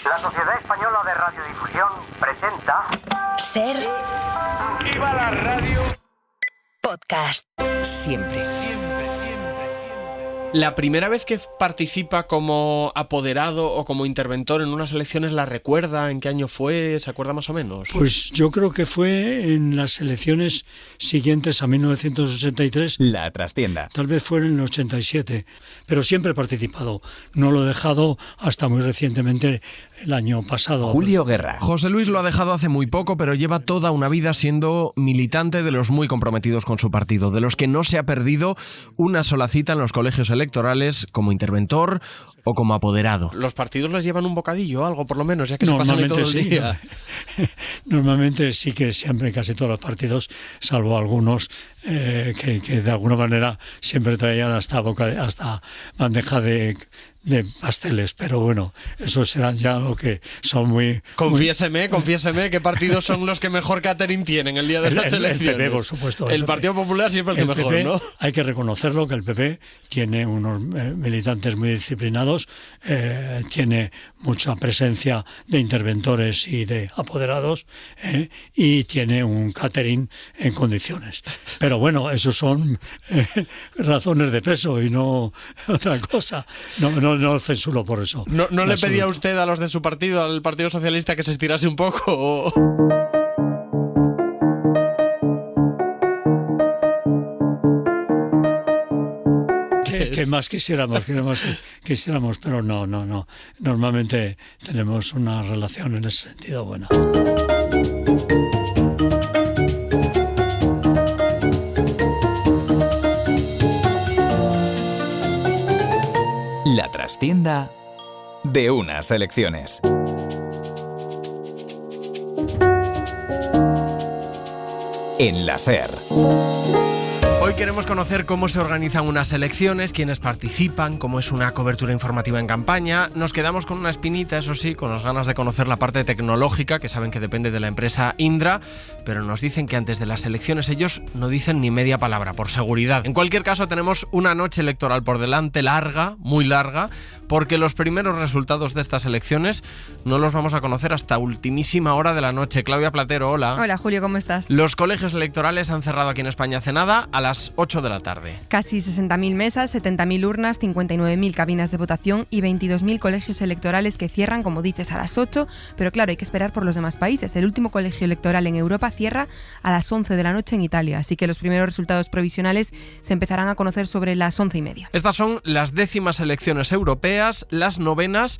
La Sociedad Española de Radiodifusión presenta... Ser... ¡Viva la radio! Podcast. Siempre. La primera vez que participa como apoderado o como interventor en unas elecciones, ¿la recuerda? ¿En qué año fue? ¿Se acuerda más o menos? Pues yo creo que fue en las elecciones siguientes a 1983. La Trastienda. Tal vez fue en el 87, pero siempre he participado. No lo he dejado hasta muy recientemente, el año pasado. Julio Guerra. José Luis lo ha dejado hace muy poco, pero lleva toda una vida siendo militante de los muy comprometidos con su partido, de los que no se ha perdido una sola cita en los colegios electorales como interventor o como apoderado. ¿Los partidos les llevan un bocadillo o algo, por lo menos, ya que se pasan ahí todo el día? Normalmente sí, que siempre, casi todos los partidos, salvo algunos que de alguna manera siempre traían hasta bandeja de pasteles, pero bueno, esos serán ya lo que son muy... Confiéseme, ¿qué partidos son los que mejor catering tienen el día de las elecciones? El PP, por supuesto. El Partido Popular siempre el que mejor, PP, ¿no? Hay que reconocerlo, que el PP tiene unos militantes muy disciplinados, tiene mucha presencia de interventores y de apoderados, y tiene un catering en condiciones. Pero bueno, esos son razones de peso y no otra cosa. No censuro por eso. ¿No le pedía usted a los de su partido, al Partido Socialista, que se estirase un poco? Que más quisiéramos, pero no. Normalmente tenemos una relación en ese sentido buena. La Trastienda de unas elecciones. En la SER. Hoy queremos conocer cómo se organizan unas elecciones, quiénes participan, cómo es una cobertura informativa en campaña. Nos quedamos con una espinita, eso sí, con las ganas de conocer la parte tecnológica, que saben que depende de la empresa Indra, pero nos dicen que antes de las elecciones ellos no dicen ni media palabra, por seguridad. En cualquier caso, tenemos una noche electoral por delante, larga, muy larga, porque los primeros resultados de estas elecciones no los vamos a conocer hasta ultimísima hora de la noche. Claudia Platero, hola. Hola, Julio, ¿cómo estás? Los colegios electorales han cerrado aquí en España hace nada, a las 8 de la tarde. Casi 60.000 mesas, 70.000 urnas, 59.000 cabinas de votación y 22.000 colegios electorales que cierran, como dices, a las 8, pero claro, hay que esperar por los demás países. El último colegio electoral en Europa cierra a las 11 de la noche en Italia, así que los primeros resultados provisionales se empezarán a conocer sobre las 11:30. Estas son las 10º elecciones europeas, las 9º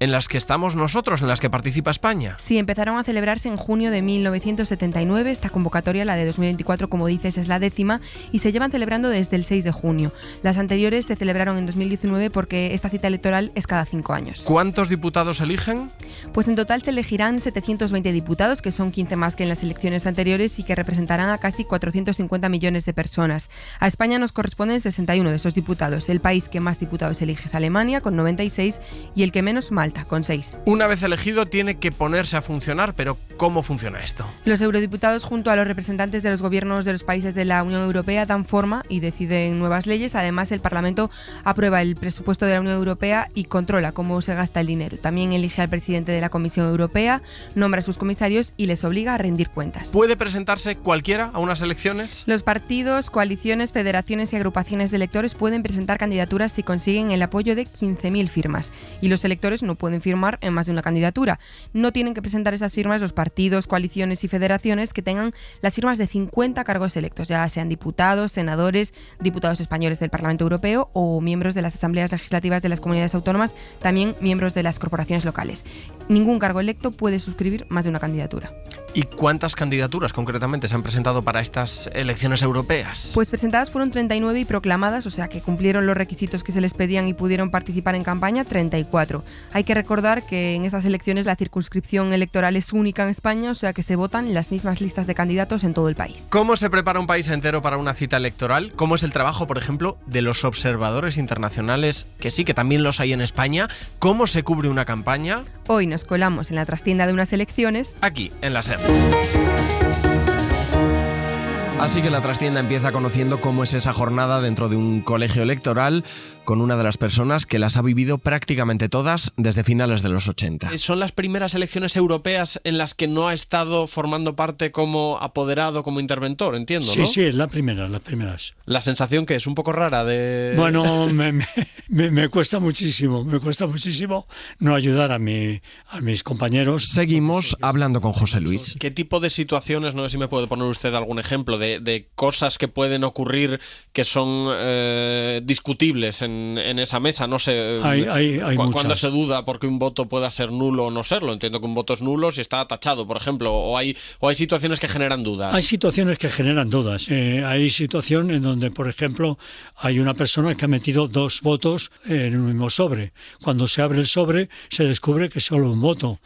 en las que estamos nosotros, en las que participa España. Sí, empezaron a celebrarse en junio de 1979. Esta convocatoria, la de 2024, como dices, es la 10ª y se llevan celebrando desde el 6 de junio. Las anteriores se celebraron en 2019 porque esta cita electoral es cada 5 años. ¿Cuántos diputados eligen? Pues en total se elegirán 720 diputados, que son 15 más que en las elecciones anteriores y que representarán a casi 450 millones de personas. A España nos corresponden 61 de esos diputados. El país que más diputados elige es Alemania, con 96, y el que menos, Malta, con 6. Una vez elegido tiene que ponerse a funcionar, pero ¿cómo funciona esto? Los eurodiputados, junto a los representantes de los gobiernos de los países de la Unión Europea, dan forma y deciden nuevas leyes. Además, el Parlamento aprueba el presupuesto de la Unión Europea y controla cómo se gasta el dinero. También elige al presidente de la Comisión Europea, nombra a sus comisarios y les obliga a rendir cuentas. ¿Puede presentarse cualquiera a unas elecciones? Los partidos, coaliciones, federaciones y agrupaciones de electores pueden presentar candidaturas si consiguen el apoyo de 15.000 firmas. Y los electores no pueden firmar en más de una candidatura. No tienen que presentar esas firmas los partidos, coaliciones y federaciones que tengan las firmas de 50 cargos electos, ya sean diputados, senadores, diputados españoles del Parlamento Europeo o miembros de las asambleas legislativas de las comunidades autónomas, también miembros de las corporaciones locales. Ningún cargo electo puede suscribir más de una candidatura. ¿Y cuántas candidaturas concretamente se han presentado para estas elecciones europeas? Pues presentadas fueron 39 y proclamadas, o sea que cumplieron los requisitos que se les pedían y pudieron participar en campaña, 34. Hay que recordar que en estas elecciones la circunscripción electoral es única en España, o sea que se votan las mismas listas de candidatos en todo el país. ¿Cómo se prepara un país entero para una cita electoral? ¿Cómo es el trabajo, por ejemplo, de los observadores internacionales, que sí, que también los hay en España? ¿Cómo se cubre una campaña? Hoy nos colamos en la trastienda de unas elecciones, aquí, en la SER. Así que la trastienda empieza conociendo cómo es esa jornada dentro de un colegio electoral, con una de las personas que las ha vivido prácticamente todas desde finales de los 80. ¿Son las primeras elecciones europeas en las que no ha estado formando parte como apoderado, como interventor, entiendo, ¿no? Sí, las primeras. La sensación que es un poco rara de... Bueno, me cuesta muchísimo no ayudar a mis compañeros. Seguimos hablando con José Luis. ¿Qué tipo de situaciones, no sé si me puede poner usted algún ejemplo, de cosas que pueden ocurrir que son discutibles en esa mesa? No sé, hay cuando se duda porque un voto pueda ser nulo o no serlo. Entiendo que un voto es nulo si está tachado, por ejemplo, o hay situaciones que generan dudas. Hay situaciones que generan dudas. Hay situación en donde, por ejemplo, hay una persona que ha metido 2 votos en un mismo sobre. Cuando se abre el sobre, se descubre que es solo un voto.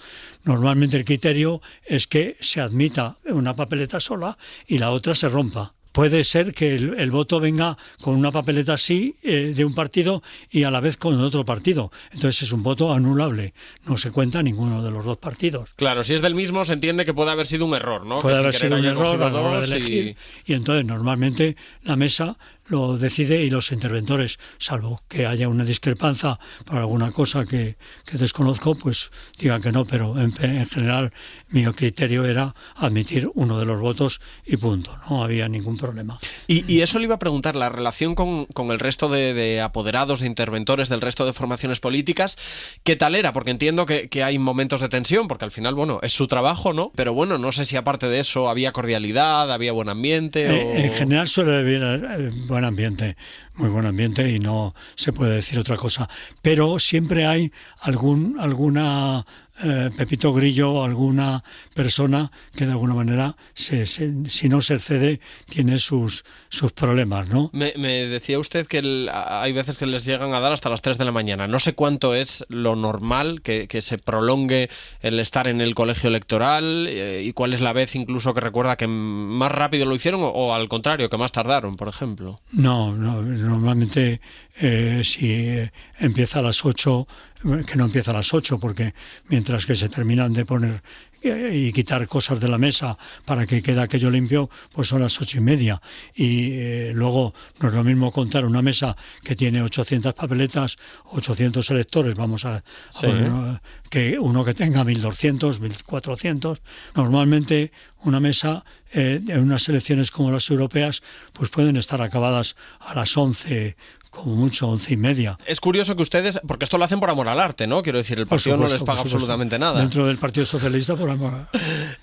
Normalmente el criterio es que se admita una papeleta sola y la otra se rompa. Puede ser que el voto venga con una papeleta así de un partido y a la vez con otro partido. Entonces es un voto anulable. No se cuenta ninguno de los 2 partidos. Claro, si es del mismo se entiende que puede haber sido un error, ¿no? Puede que haber sido un error a la hora de dos elegir. Y entonces normalmente la mesa lo decide y los interventores, salvo que haya una discrepancia por alguna cosa que desconozco, pues digan que no, pero en general mi criterio era admitir uno de los votos y punto, no había ningún problema. Y eso le iba a preguntar, la relación con el resto de apoderados, de interventores del resto de formaciones políticas, ¿qué tal era? Porque entiendo que hay momentos de tensión, porque al final, bueno, es su trabajo, ¿no? Pero bueno, no sé si aparte de eso había cordialidad, había buen ambiente. En general suele haber buen ambiente, muy buen ambiente, y no se puede decir otra cosa. Pero siempre hay alguna Pepito Grillo, alguna persona que de alguna manera, si no se cede, tiene sus problemas, ¿no? Me decía usted que hay veces que les llegan a dar hasta las 3 de la mañana. No sé cuánto es lo normal que se prolongue el estar en el colegio electoral y cuál es la vez incluso que recuerda que más rápido lo hicieron o al contrario, que más tardaron, por ejemplo. No, normalmente si empieza a las 8, que no empieza a las 8, porque mientras que se terminan de poner y quitar cosas de la mesa para que quede aquello limpio, pues son las 8:30. Y luego no es lo mismo contar una mesa que tiene 800 papeletas, 800 electores, que uno que tenga 1.200, 1.400. Normalmente una mesa en unas elecciones como las europeas pues pueden estar acabadas a las 11, como mucho 11:30. Es curioso que ustedes, porque esto lo hacen por amor al arte, ¿no? Quiero decir, el partido no les paga absolutamente nada. Dentro del Partido Socialista, por amor.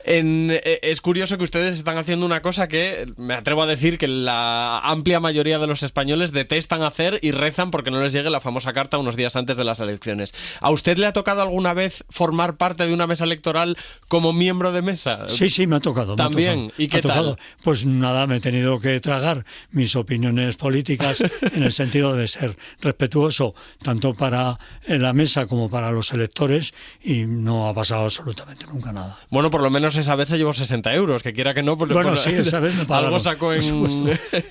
Es curioso que ustedes están haciendo una cosa que me atrevo a decir que la amplia mayoría de los españoles detestan hacer y rezan porque no les llegue la famosa carta unos días antes de las elecciones. ¿A usted le ha tocado alguna vez formar parte de una mesa electoral como miembro de mesa? Sí, me ha tocado. ¿También? ¿Y qué tal? Pues nada, me he tenido que tragar mis opiniones políticas en el sentido de ser respetuoso tanto para la mesa como para los electores, y no ha pasado absolutamente nunca nada. Bueno, por lo menos esa vez se llevó 60 euros, que quiera que no. Pues bueno, sí, esa vez me pagaron. Algo sacó en...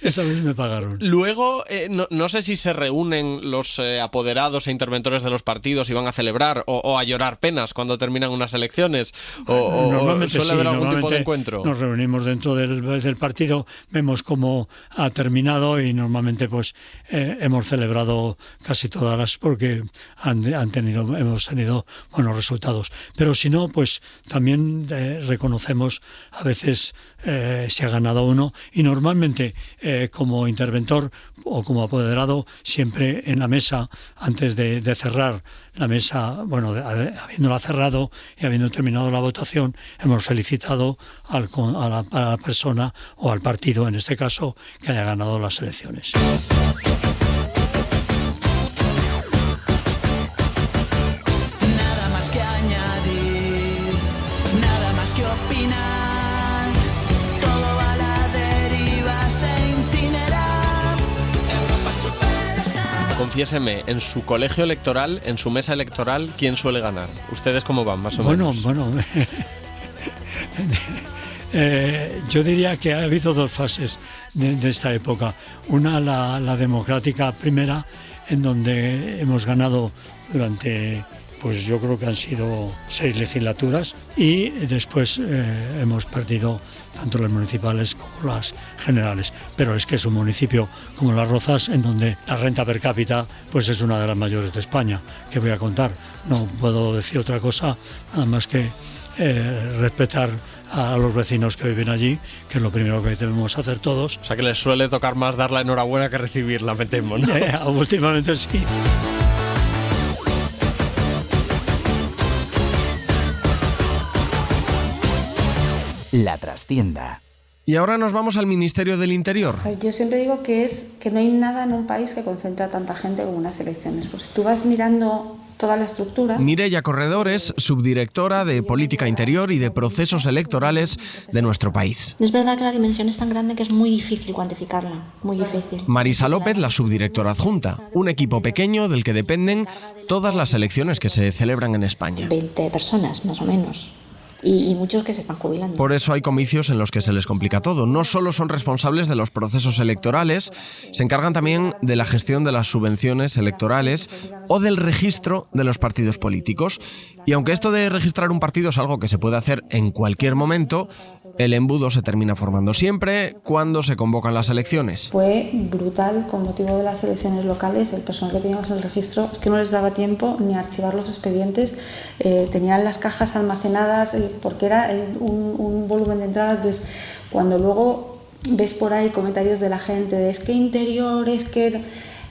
Esa vez me pagaron. Luego, no sé si se reúnen los apoderados e interventores de los partidos y van a celebrar o a llorar penas cuando terminan unas elecciones, o suele haber algún tipo de encuentro. Nos reunimos dentro del partido, vemos cómo ha terminado y normalmente pues hemos celebrado casi todas porque hemos tenido buenos resultados. Pero si no, pues también reconocemos a veces si ha ganado uno, y normalmente como interventor o como apoderado, siempre en la mesa, antes de cerrar la mesa, habiéndola cerrado y habiendo terminado la votación, hemos felicitado a la persona o al partido, en este caso, que haya ganado las elecciones. Nada más que añadir, nada más que opinar. Todo a la deriva se incinera. Europa Superstar. Confiéseme, en su colegio electoral, en su mesa electoral, ¿quién suele ganar? ¿Ustedes cómo van, más o menos? Bueno, yo diría que ha habido 2 fases de esta época. Una, la democrática primera, en donde hemos ganado durante, pues yo creo que han sido 6 legislaturas, y después hemos perdido tanto las municipales como por las generales. Pero es que es un municipio como Las Rozas, en donde la renta per cápita pues es una de las mayores de España. ¿Qué voy a contar? No puedo decir otra cosa, nada más que respetar a los vecinos que viven allí, que es lo primero que debemos hacer todos. O sea que les suele tocar más dar la enhorabuena que recibirla, me temo, ¿no? Últimamente sí. La trastienda. Y ahora nos vamos al Ministerio del Interior. Yo siempre digo que no hay nada en un país que concentre a tanta gente como unas elecciones. Pues si tú vas mirando toda la estructura... Mireia Corredor es subdirectora de Política Interior y de Procesos Electorales de nuestro país. Es verdad que la dimensión es tan grande que es muy difícil cuantificarla, muy difícil. Marisa López, la subdirectora adjunta, un equipo pequeño del que dependen todas las elecciones que se celebran en España. 20 personas, más o menos. Y muchos que se están jubilando. Por eso hay comicios en los que se les complica todo. No solo son responsables de los procesos electorales, se encargan también de la gestión de las subvenciones electorales o del registro de los partidos políticos. Y aunque esto de registrar un partido es algo que se puede hacer en cualquier momento, el embudo se termina formando siempre cuando se convocan las elecciones. Fue brutal con motivo de las elecciones locales. El personal que teníamos en el registro es que no les daba tiempo ni a archivar los expedientes. Tenían las cajas almacenadas porque era un volumen de entradas. Entonces, cuando luego ves por ahí comentarios de la gente de es que Interior, es que...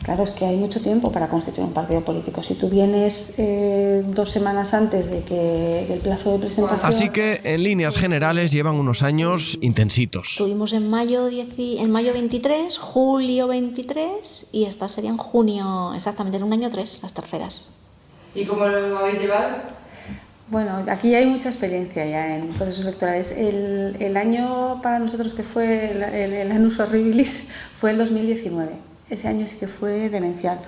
Claro, es que hay mucho tiempo para constituir un partido político. Si tú vienes 2 semanas antes del plazo de presentación... Así que, en líneas generales, llevan unos años intensitos. Tuvimos en mayo 23, julio 23 y estas serían junio, exactamente, en un año 3, las terceras. ¿Y cómo lo habéis llevado? Bueno, aquí hay mucha experiencia ya en procesos electorales. El año para nosotros que fue el annus horribilis fue el 2019. Ese año sí que fue demencial,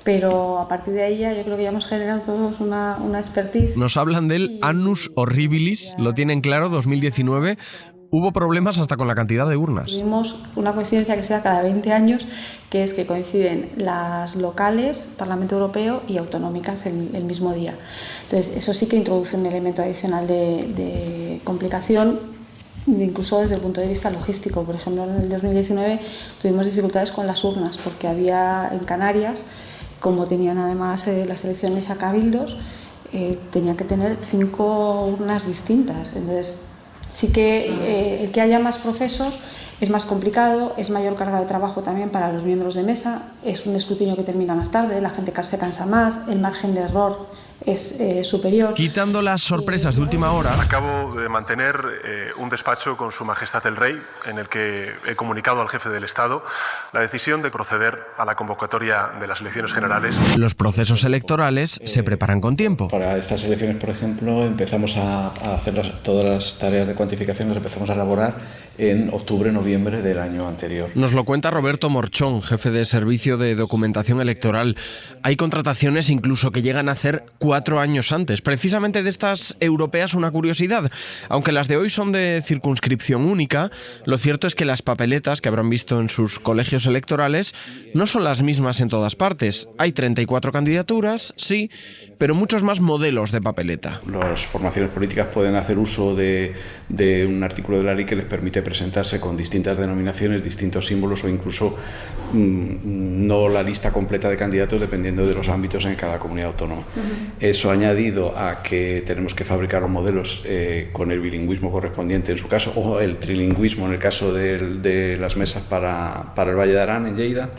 pero a partir de ahí yo creo que ya hemos generado todos una expertise. Nos hablan del annus horribilis, lo tienen claro, 2019. Hubo problemas hasta con la cantidad de urnas. Tuvimos una coincidencia que se da cada 20 años, que es que coinciden las locales, Parlamento Europeo y autonómicas el mismo día. Entonces, eso sí que introduce un elemento adicional de complicación, incluso desde el punto de vista logístico. Por ejemplo, en el 2019 tuvimos dificultades con las urnas, porque había en Canarias, como tenían además las elecciones a cabildos, tenían que tener 5 urnas distintas. Entonces, sí que el que haya más procesos es más complicado, es mayor carga de trabajo también para los miembros de mesa, es un escrutinio que termina más tarde, la gente se cansa más, el margen de error es superior. Quitando las sorpresas de última hora... Acabo de mantener un despacho con Su Majestad el Rey, en el que he comunicado al jefe del Estado la decisión de proceder a la convocatoria de las elecciones generales. Los procesos electorales se preparan con tiempo. Para estas elecciones, por ejemplo, empezamos a hacer todas las tareas de cuantificación, las empezamos a elaborar en octubre-noviembre del año anterior. Nos lo cuenta Roberto Morchón, jefe de Servicio de Documentación Electoral. Hay contrataciones incluso que llegan a hacer 4 años antes. Precisamente de estas europeas una curiosidad. Aunque las de hoy son de circunscripción única, lo cierto es que las papeletas que habrán visto en sus colegios electorales no son las mismas en todas partes. Hay 34 candidaturas, sí, pero muchos más modelos de papeleta. Las formaciones políticas pueden hacer uso de un artículo de la ley que les permite presentarse con distintas denominaciones, distintos símbolos o incluso no la lista completa de candidatos dependiendo de los ámbitos en cada comunidad autónoma. Eso añadido a que tenemos que fabricar los modelos con el bilingüismo correspondiente en su caso o el trilingüismo en el caso de las mesas para el Valle de Arán en Lleida.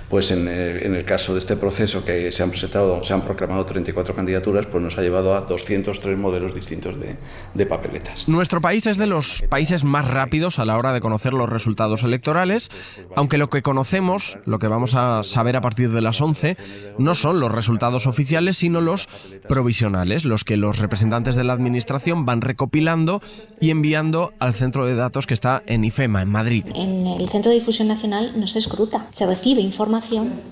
Pues en el caso de este proceso que se han proclamado 34 candidaturas, pues nos ha llevado a 203 modelos distintos de papeletas. Nuestro país es de los países más rápidos a la hora de conocer los resultados electorales, aunque lo que conocemos, lo que vamos a saber a partir de las 11, no son los resultados oficiales, sino los provisionales, los que los representantes de la administración van recopilando y enviando al centro de datos que está en IFEMA, en Madrid. En el Centro de Difusión Nacional no se escruta, se recibe información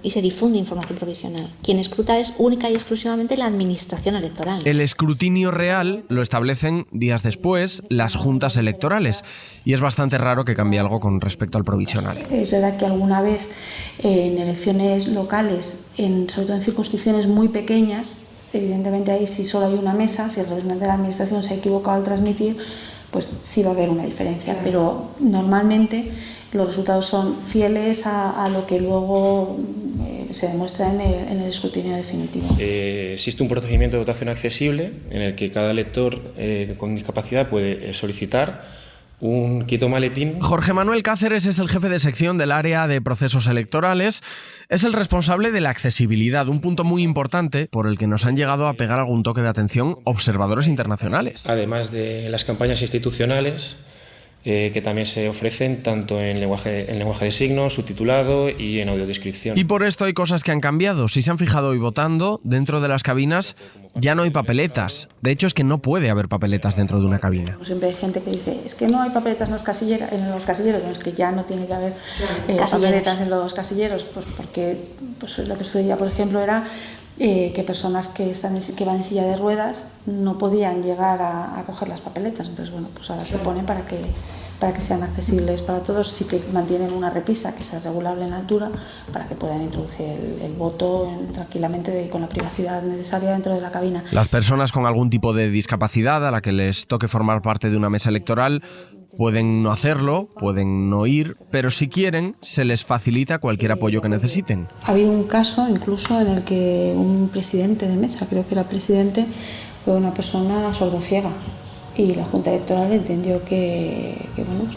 y se difunde información provisional. Quien escruta es única y exclusivamente la administración electoral. El escrutinio real lo establecen días después las juntas electorales y es bastante raro que cambie algo con respecto al provisional. Es verdad que alguna vez en elecciones locales, sobre todo en circunscripciones muy pequeñas, evidentemente ahí si solo hay una mesa, si el representante de la administración se ha equivocado al transmitir, pues sí va a haber una diferencia, pero normalmente los resultados son fieles a lo que luego se demuestra en el escrutinio definitivo. Existe un procedimiento de votación accesible en el que cada elector con discapacidad puede solicitar un quieto maletín. Jorge Manuel Cáceres es el jefe de sección del área de procesos electorales. Es el responsable de la accesibilidad, un punto muy importante por el que nos han llegado a pegar algún toque de atención observadores internacionales. Además de las campañas institucionales, que también se ofrecen tanto en lenguaje de signos, subtitulado y en audiodescripción. Y por esto hay cosas que han cambiado. Si se han fijado hoy votando, dentro de las cabinas ya no hay papeletas. De hecho, es que no puede haber papeletas dentro de una cabina. Siempre hay gente que dice, es que no hay papeletas en los casilleros, es que ya no tiene que haber papeletas en los casilleros, pues porque pues lo que sucedía, por ejemplo, era que personas que van en silla de ruedas no podían llegar a coger las papeletas. Entonces, bueno, pues ahora se ponen para que sean accesibles para todos. Sí que mantienen una repisa que sea regulable en altura para que puedan introducir el voto tranquilamente con la privacidad necesaria dentro de la cabina. Las personas con algún tipo de discapacidad a la que les toque formar parte de una mesa electoral pueden no hacerlo, pueden no ir, pero si quieren, se les facilita cualquier apoyo que necesiten. Ha habido un caso incluso en el que un presidente de mesa, creo que era presidente, fue una persona sordociega y la Junta Electoral entendió que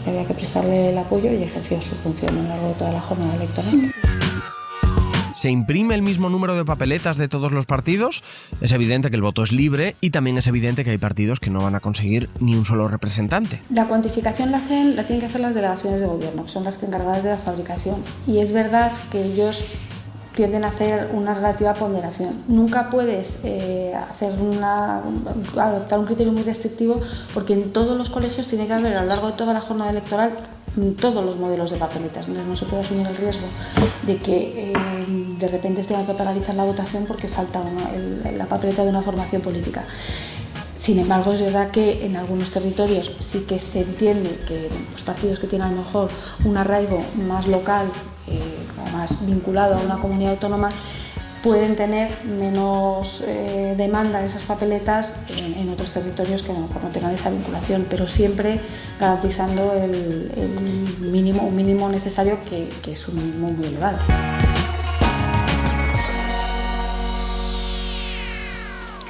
había que prestarle el apoyo y ejerció su función a lo largo de toda la jornada electoral. ¿Se imprime el mismo número de papeletas de todos los partidos? Es evidente que el voto es libre y también es evidente que hay partidos que no van a conseguir ni un solo representante. La cuantificación la tienen que hacer las delegaciones de gobierno, que son las encargadas de la fabricación. Y es verdad que ellos tienden a hacer una relativa ponderación. Nunca puedes adoptar un criterio muy restrictivo porque en todos los colegios tiene que haber a lo largo de toda la jornada electoral todos los modelos de papeletas. Entonces no se puede asumir el riesgo de que de repente tengan que paralizar la votación porque falta la papeleta de una formación política. Sin embargo, es verdad que en algunos territorios sí que se entiende que los partidos que tienen a lo mejor un arraigo más local o más vinculado a una comunidad autónoma pueden tener menos demanda de esas papeletas en otros territorios que a lo mejor no tengan esa vinculación, pero siempre garantizando un mínimo necesario que es un mínimo muy elevado.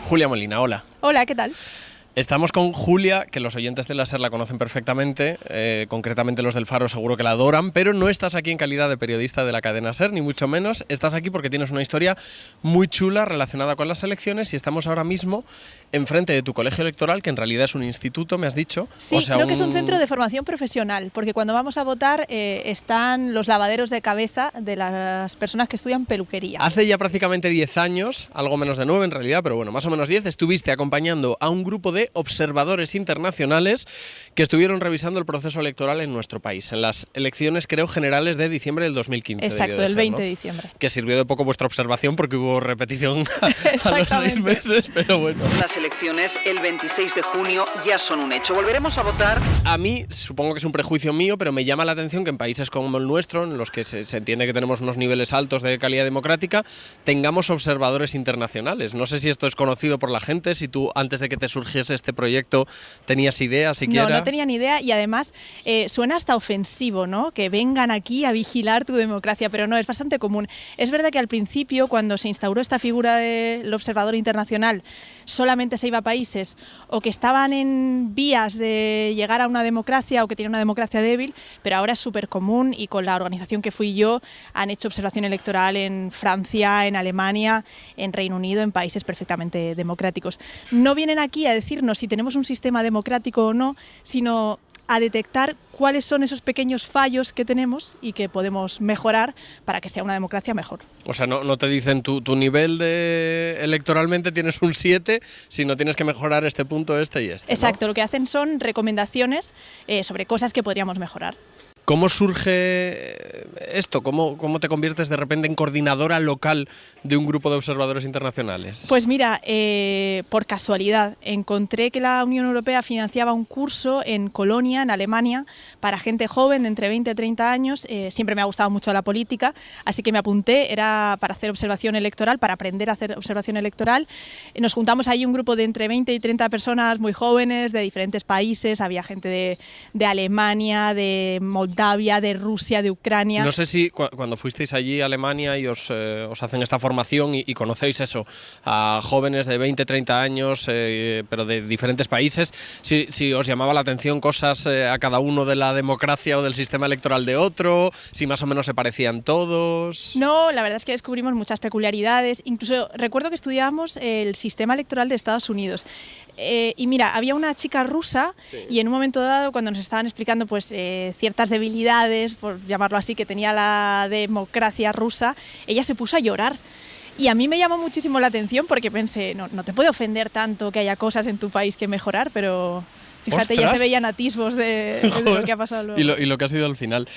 Julia Molina, hola. Hola, ¿qué tal? Estamos con Julia, que los oyentes de la SER la conocen perfectamente, concretamente los del Faro seguro que la adoran, pero no estás aquí en calidad de periodista de la cadena SER, ni mucho menos. Estás aquí porque tienes una historia muy chula relacionada con las elecciones y estamos ahora mismo enfrente de tu colegio electoral, que en realidad es un instituto, me has dicho. Sí, creo que es un centro de formación profesional, porque cuando vamos a votar están los lavaderos de cabeza de las personas que estudian peluquería. Hace ya prácticamente 10 años, algo menos de 9 en realidad, pero bueno, más o menos 10, estuviste acompañando a un grupo de observadores internacionales que estuvieron revisando el proceso electoral en nuestro país, en las elecciones, creo, generales de diciembre del 2015. Exacto, el 20 de diciembre. Que sirvió de poco vuestra observación porque hubo repetición a los 6 meses, pero bueno. Las elecciones el 26 de junio ya son un hecho. Volveremos a votar. A mí, supongo que es un prejuicio mío, pero me llama la atención que en países como el nuestro, en los que se entiende que tenemos unos niveles altos de calidad democrática, tengamos observadores internacionales. No sé si esto es conocido por la gente, si tú, antes de que te surgiese este proyecto, tenías idea siquiera. No tenía ni idea y además suena hasta ofensivo, ¿no? Que vengan aquí a vigilar tu democracia, pero no, es bastante común. Es verdad que al principio, cuando se instauró esta figura del observador internacional, solamente se iba a países o que estaban en vías de llegar a una democracia o que tienen una democracia débil, pero ahora es súper común y con la organización que fui yo han hecho observación electoral en Francia, en Alemania, en Reino Unido, en países perfectamente democráticos. No vienen aquí a decirnos si tenemos un sistema democrático o no, sino a detectar cuáles son esos pequeños fallos que tenemos y que podemos mejorar para que sea una democracia mejor. O sea, no te dicen tu nivel de electoralmente tienes un 7, sino tienes que mejorar este punto, este y este. Exacto, ¿no? Lo que hacen son recomendaciones sobre cosas que podríamos mejorar. ¿Cómo surge esto? ¿Cómo te conviertes de repente en coordinadora local de un grupo de observadores internacionales? Pues mira, por casualidad, encontré que la Unión Europea financiaba un curso en Colonia, en Alemania, para gente joven de entre 20 y 30 años. Siempre me ha gustado mucho la política, así que me apunté, era para hacer observación electoral, para aprender a hacer observación electoral. Nos juntamos ahí un grupo de entre 20 y 30 personas muy jóvenes, de diferentes países, había gente de Alemania, de Moldavia, de Rusia, de Ucrania. No sé si cuando fuisteis allí a Alemania y os hacen esta formación y conocéis eso, a jóvenes de 20, 30 años, pero de diferentes países, si os llamaba la atención cosas a cada uno de la democracia o del sistema electoral de otro, si más o menos se parecían todos. No, la verdad es que descubrimos muchas peculiaridades. Incluso recuerdo que estudiábamos el sistema electoral de Estados Unidos. Y mira, había una chica rusa y en un momento dado, cuando nos estaban explicando pues ciertas debilidades, por llamarlo así, que tenía la democracia rusa, ella se puso a llorar. Y a mí me llamó muchísimo la atención porque pensé, no te puede ofender tanto que haya cosas en tu país que mejorar, pero... Fíjate, ¡ostras! Ya se veían atisbos de lo que ha pasado luego. Y lo que ha sido al final.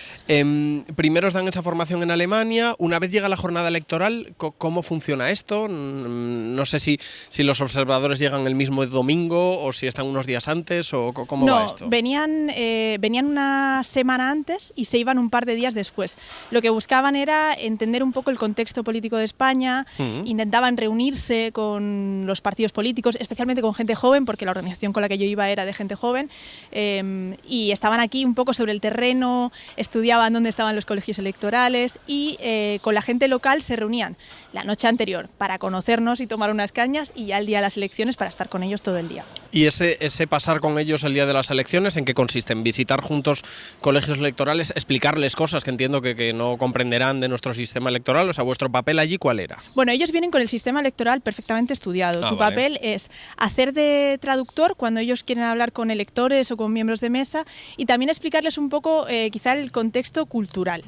Primero os dan esa formación en Alemania. Una vez llega la jornada electoral, ¿cómo funciona esto? No sé si los observadores llegan el mismo domingo o si están unos días antes o cómo va esto. No, venían una semana antes y se iban un par de días después. Lo que buscaban era entender un poco el contexto político de España, intentaban reunirse con los partidos políticos, especialmente con gente joven, porque la organización con la que yo iba era de gente joven, y estaban aquí un poco sobre el terreno, estudiaban dónde estaban los colegios electorales y con la gente local se reunían la noche anterior para conocernos y tomar unas cañas y ya el día de las elecciones para estar con ellos todo el día. ¿Y ese pasar con ellos el día de las elecciones en qué consiste? ¿En visitar juntos colegios electorales, explicarles cosas que entiendo que no comprenderán de nuestro sistema electoral? O sea, ¿vuestro papel allí cuál era? Bueno, ellos vienen con el sistema electoral perfectamente estudiado. Tu papel es hacer de traductor cuando ellos quieren hablar con electores o con miembros de mesa y también explicarles un poco quizá el contexto cultural.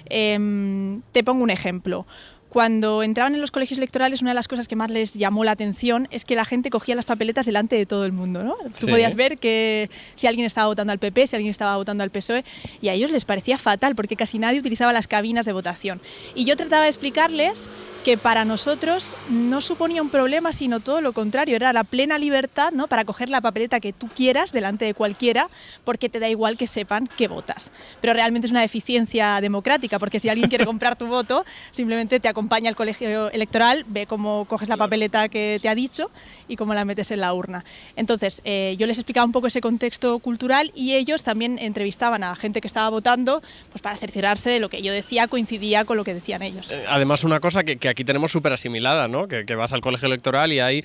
Te pongo un ejemplo. Cuando entraban en los colegios electorales, una de las cosas que más les llamó la atención es que la gente cogía las papeletas delante de todo el mundo, ¿no? Tú podías ver que si alguien estaba votando al PP, si alguien estaba votando al PSOE, y a ellos les parecía fatal porque casi nadie utilizaba las cabinas de votación. Y yo trataba de explicarles que para nosotros no suponía un problema, sino todo lo contrario, era la plena libertad, ¿no?, para coger la papeleta que tú quieras delante de cualquiera, porque te da igual que sepan que votas. Pero realmente es una deficiencia democrática, porque si alguien quiere comprar tu voto, simplemente te acompaña al colegio electoral, ve cómo coges la papeleta que te ha dicho y cómo la metes en la urna. Entonces, yo les explicaba un poco ese contexto cultural y ellos también entrevistaban a gente que estaba votando, pues para cerciorarse de lo que yo decía coincidía con lo que decían ellos. Además, una cosa que aquí tenemos súper asimilada, ¿no? Que vas al colegio electoral y hay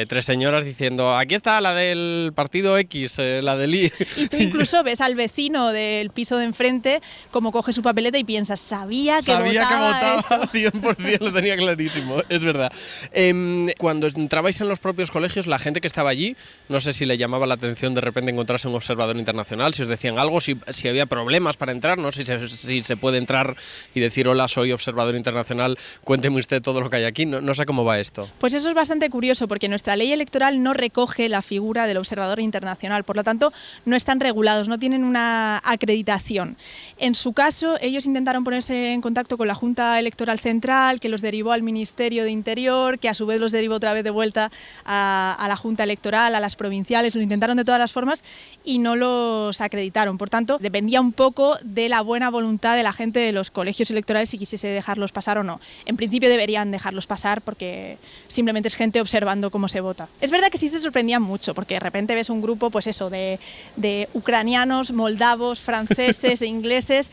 tres señoras diciendo, aquí está la del partido X, la del Y. Y tú incluso ves al vecino del piso de enfrente cómo coge su papeleta y piensas, sabía que votaba eso. 100% lo tenía clarísimo, es verdad. Cuando entrabais en los propios colegios, la gente que estaba allí, no sé si le llamaba la atención de repente encontrarse un observador internacional, si os decían algo, si había problemas para entrar, no sé si se puede entrar y decir, hola, soy observador internacional, cuénteme usted todo lo que hay aquí, no sé cómo va esto. Pues eso es bastante curioso, porque nuestra ley electoral no recoge la figura del observador internacional, por lo tanto no están regulados, no tienen una acreditación. En su caso, ellos intentaron ponerse en contacto con la Junta Electoral Central, que los derivó al Ministerio de Interior, que a su vez los derivó otra vez de vuelta a la Junta Electoral, a las provinciales, lo intentaron de todas las formas y no los acreditaron. Por tanto, dependía un poco de la buena voluntad de la gente de los colegios electorales si quisiese dejarlos pasar o no. En principio deberían dejarlos pasar porque simplemente es gente observando cómo se vota. Es verdad que sí se sorprendían mucho, porque de repente ves un grupo, pues eso, de ucranianos, moldavos, franceses e ingleses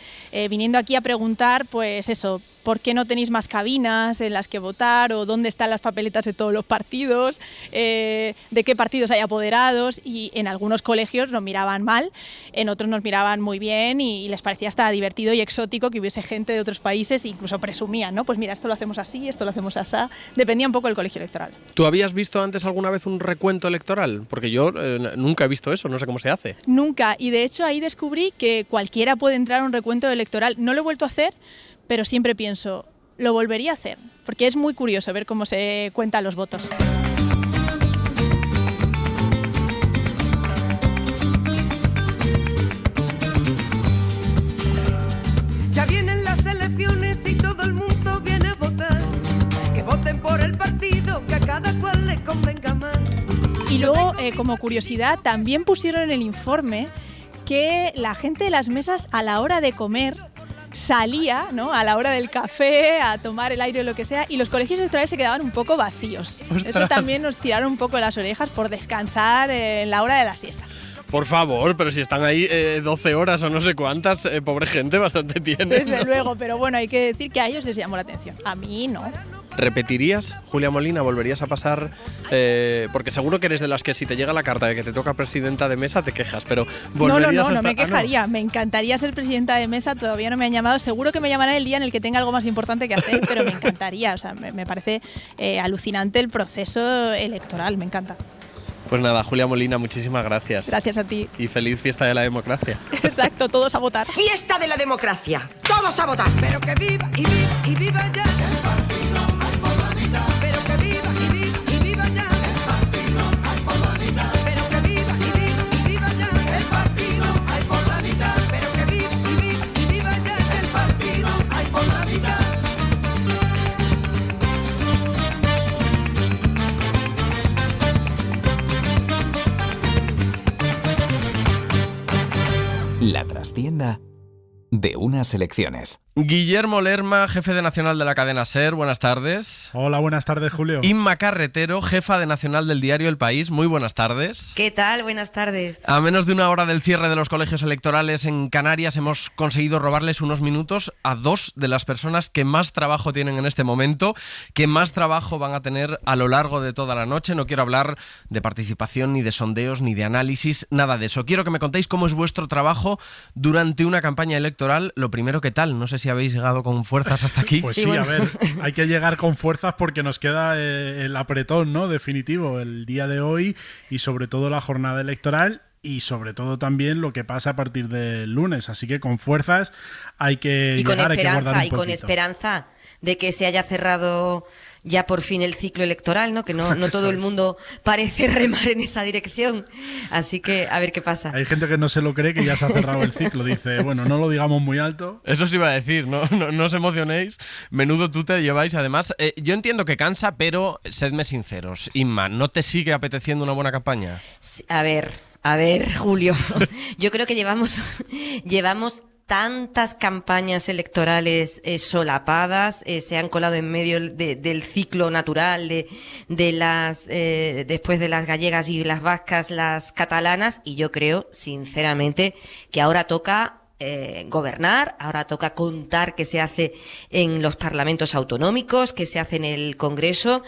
viniendo aquí a preguntar, pues eso, ¿por qué no tenéis más cabinas en las que votar? ¿O dónde están las papeletas de todos los partidos? ¿De qué partidos hay apoderados? Y en algunos colegios nos miraban mal, en otros nos miraban muy bien y les parecía hasta divertido y exótico que hubiese gente de otros países e incluso presumían, ¿no? Pues mira, esto lo hacemos así, esto lo hacemos así. Dependía un poco del colegio electoral. ¿Tú habías visto antes alguna vez un recuento electoral? Porque yo nunca he visto eso, no sé cómo se hace. Nunca, y de hecho ahí descubrí que cualquiera puede entrar a un recuento electoral. No lo he vuelto a hacer, pero siempre pienso, lo volvería a hacer, porque es muy curioso ver cómo se cuentan los votos. luego, como curiosidad, también pusieron en el informe que la gente de las mesas a la hora de comer salía, ¿no?, a la hora del café, a tomar el aire o lo que sea, y los colegios electorales se quedaban un poco vacíos. ¡Ostras! Eso también nos tiraron un poco las orejas por descansar en la hora de la siesta. Por favor, pero si están ahí 12 horas o no sé cuántas, pobre gente, bastante tiene. Desde luego, pero bueno, hay que decir que a ellos les llamó la atención. A mí no. ¿Repetirías, Julia Molina? ¿Volverías a pasar? Porque seguro que eres de las que si te llega la carta de que te toca presidenta de mesa te quejas, pero ¿volverías No me quejaría. Me encantaría ser presidenta de mesa, todavía no me han llamado. Seguro que me llamarán el día en el que tenga algo más importante que hacer, pero me encantaría. O sea, me parece alucinante el proceso electoral, me encanta. Pues nada, Julia Molina, muchísimas gracias. Gracias a ti. Y feliz fiesta de la democracia. Exacto, todos a votar. ¡Fiesta de la democracia! ¡Todos a votar! Pero que viva y viva y viva ya. El partido hay por la mitad. Pero que viva y viva y viva ya. El partido hay por la mitad. Pero que viva y viva y viva ya. El partido hay por la mitad. Pero que viva y viva y viva ya. El partido hay por la mitad. La trastienda de unas elecciones. Guillermo Lerma, jefe de Nacional de la cadena SER, buenas tardes. Hola, buenas tardes, Julio. Inma Carretero, jefa de Nacional del diario El País, muy buenas tardes. ¿Qué tal? Buenas tardes. A menos de una hora del cierre de los colegios electorales en Canarias hemos conseguido robarles unos minutos a dos de las personas que más trabajo tienen en este momento, que más trabajo van a tener a lo largo de toda la noche. No quiero hablar de participación, ni de sondeos, ni de análisis, nada de eso. Quiero que me contéis cómo es vuestro trabajo durante una campaña electoral. Lo primero, ¿qué tal? No sé si habéis llegado con fuerzas hasta aquí. Pues sí, bueno. A ver, hay que llegar con fuerzas porque nos queda el apretón, ¿no?, definitivo, el día de hoy y sobre todo la jornada electoral y sobre todo también lo que pasa a partir del lunes. Así que con fuerzas hay que llegar, hay que guardar un poquito. Y con esperanza de que se haya cerrado ya por fin el ciclo electoral, ¿no? Que no todo el mundo parece remar en esa dirección. Así que a ver qué pasa. Hay gente que no se lo cree, que ya se ha cerrado el ciclo. Dice, bueno, no lo digamos muy alto. Eso sí iba a decir, no os emocionéis. Menudo tú te lleváis. Además, yo entiendo que cansa, pero sedme sinceros. Inma, ¿no te sigue apeteciendo una buena campaña? Sí, a ver, Julio. Yo creo que llevamos tantas campañas electorales solapadas, se han colado en medio del ciclo natural de las después de las gallegas y las vascas, las catalanas, y yo creo sinceramente que ahora toca gobernar, ahora toca contar qué se hace en los parlamentos autonómicos, qué se hace en el Congreso.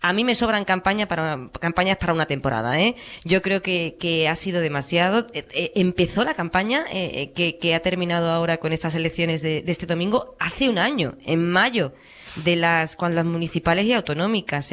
A mí me sobran campañas para una temporada, ¿eh? Yo creo que ha sido demasiado. Empezó la campaña que ha terminado ahora con estas elecciones de este domingo hace un año, en mayo, cuando las municipales y autonómicas.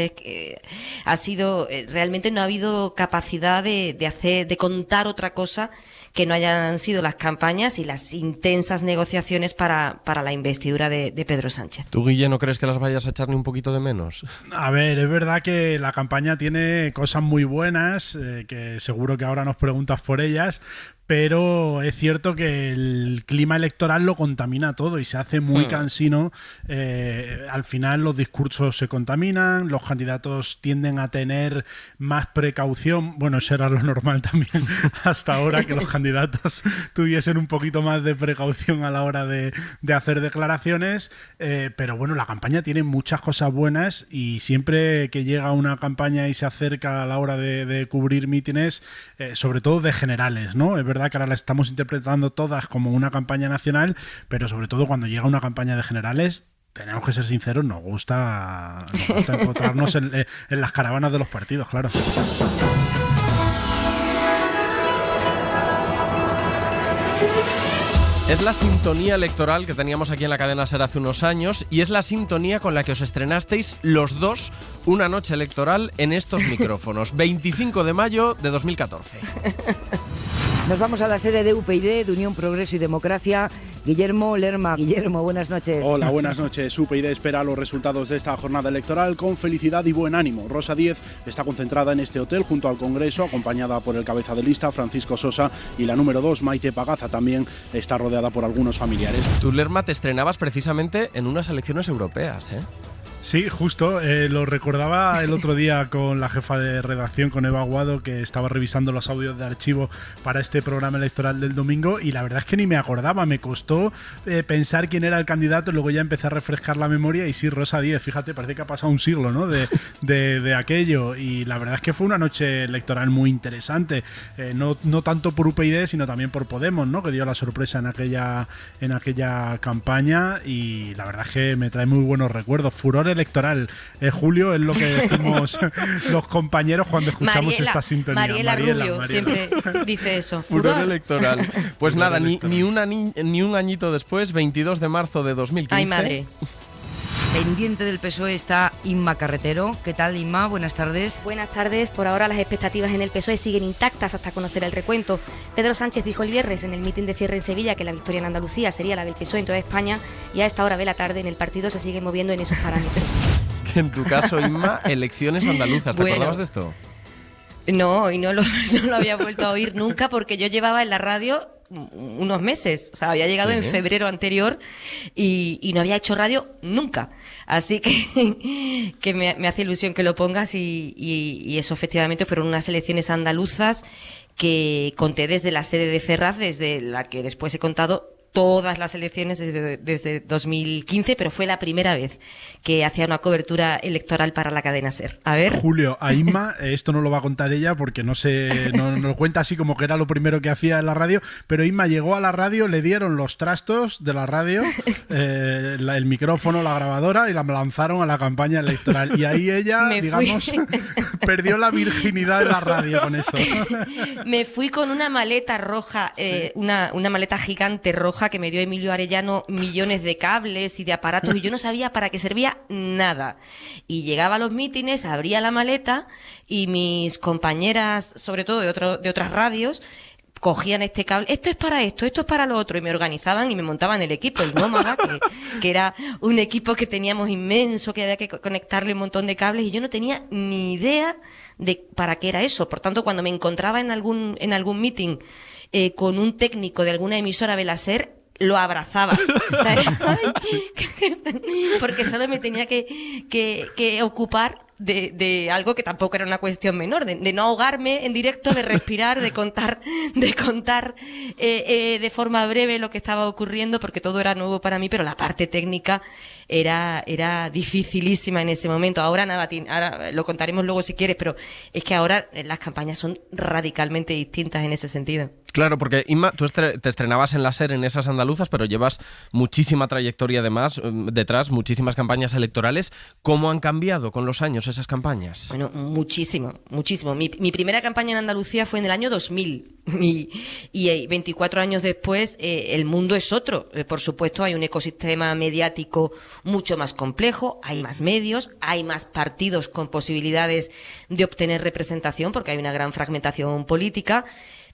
Ha sido realmente no ha habido capacidad de contar otra cosa que no hayan sido las campañas y las intensas negociaciones para la investidura de Pedro Sánchez. ¿Tú, Guille, no crees que las vayas a echar ni un poquito de menos? A ver, es verdad que la campaña tiene cosas muy buenas, que seguro que ahora nos preguntas por ellas, pero es cierto que el clima electoral lo contamina todo y se hace muy cansino. Al final los discursos se contaminan, los candidatos tienden a tener más precaución. Bueno, eso era lo normal también hasta ahora, que los candidatos tuviesen un poquito más de precaución a la hora de hacer declaraciones. Pero bueno, la campaña tiene muchas cosas buenas y siempre que llega una campaña y se acerca a la hora de cubrir mítines, sobre todo de generales, ¿no? Es verdad que ahora la estamos interpretando todas como una campaña nacional, pero sobre todo cuando llega una campaña de generales, tenemos que ser sinceros, nos gusta encontrarnos en las caravanas de los partidos, claro. Es la sintonía electoral que teníamos aquí en la cadena SER hace unos años y es la sintonía con la que os estrenasteis los dos una noche electoral en estos micrófonos, 25 de mayo de 2014. Nos vamos a la sede de UPyD, de Unión, Progreso y Democracia. Guillermo Lerma. Guillermo, buenas noches. Hola, buenas noches. UPyD espera los resultados de esta jornada electoral con felicidad y buen ánimo. Rosa Díez está concentrada en este hotel junto al Congreso, acompañada por el cabeza de lista, Francisco Sosa, y la número 2, Maite Pagaza, también está rodeada por algunos familiares. Tú, Lerma, te estrenabas precisamente en unas elecciones europeas, ¿eh? Sí, justo. Lo recordaba el otro día con la jefa de redacción, con Eva Aguado, que estaba revisando los audios de archivo para este programa electoral del domingo, y la verdad es que ni me acordaba. Me costó pensar quién era el candidato, luego ya empecé a refrescar la memoria y sí, Rosa Díez, fíjate, parece que ha pasado un siglo, ¿no? de aquello, y la verdad es que fue una noche electoral muy interesante, no tanto por UPyD, sino también por Podemos, ¿no? Que dio la sorpresa en aquella campaña, y la verdad es que me trae muy buenos recuerdos. Furor electoral, Julio, es lo que decimos los compañeros cuando escuchamos esta sintonía. Mariela Rubio siempre dice eso. Furor electoral. Pues nada, ni un añito después, 22 de marzo de 2015. Ay, madre. Pendiente del PSOE está Inma Carretero. ¿Qué tal, Inma? Buenas tardes. Buenas tardes. Por ahora las expectativas en el PSOE siguen intactas hasta conocer el recuento. Pedro Sánchez dijo el viernes en el mitin de cierre en Sevilla que la victoria en Andalucía sería la del PSOE en toda España, y a esta hora de la tarde en el partido se siguen moviendo en esos parámetros. En tu caso, Inma, elecciones andaluzas. ¿Te acordabas de esto? No, y no lo había vuelto a oír nunca, porque yo llevaba en la radio unos meses, o sea, había llegado en febrero anterior y no había hecho radio nunca, así que me hace ilusión que lo pongas, y eso efectivamente fueron unas elecciones andaluzas que conté desde la sede de Ferraz, desde la que después he contado todas las elecciones desde 2015, pero fue la primera vez que hacía una cobertura electoral para la cadena SER. A ver. Julio, a Inma, esto no lo va a contar ella porque no lo cuenta así como que era lo primero que hacía en la radio, pero Inma llegó a la radio, le dieron los trastos de la radio, el micrófono, la grabadora, y la lanzaron a la campaña electoral. Y ahí ella, perdió la virginidad de la radio con eso. Me fui con una maleta roja, una maleta gigante roja que me dio Emilio Arellano, millones de cables y de aparatos, y yo no sabía para qué servía nada. Y llegaba a los mítines, abría la maleta y mis compañeras, sobre todo de otras radios, cogían este cable, esto es para esto es para lo otro, y me organizaban y me montaban el equipo, el Nómada, que era un equipo que teníamos inmenso, que había que conectarle un montón de cables, y yo no tenía ni idea de para qué era eso. Por tanto, cuando me encontraba en algún meeting con un técnico de alguna emisora de la SER, lo abrazaba. O sea, porque solo me tenía que ocupar de algo que tampoco era una cuestión menor, de no ahogarme en directo, de respirar, de contar de forma breve lo que estaba ocurriendo, porque todo era nuevo para mí, pero la parte técnica era dificilísima en ese momento. Ahora nada, ahora lo contaremos luego si quieres, pero es que ahora las campañas son radicalmente distintas en ese sentido. Claro, porque Inma, tú te estrenabas en la SER en esas andaluzas, pero llevas muchísima trayectoria además detrás, muchísimas campañas electorales. ¿Cómo han cambiado con los años esas campañas? Bueno, muchísimo. Mi primera campaña en Andalucía fue en el año 2000 y 24 años después el mundo es otro. Por supuesto, hay un ecosistema mediático mucho más complejo, hay más medios, hay más partidos con posibilidades de obtener representación, porque hay una gran fragmentación política.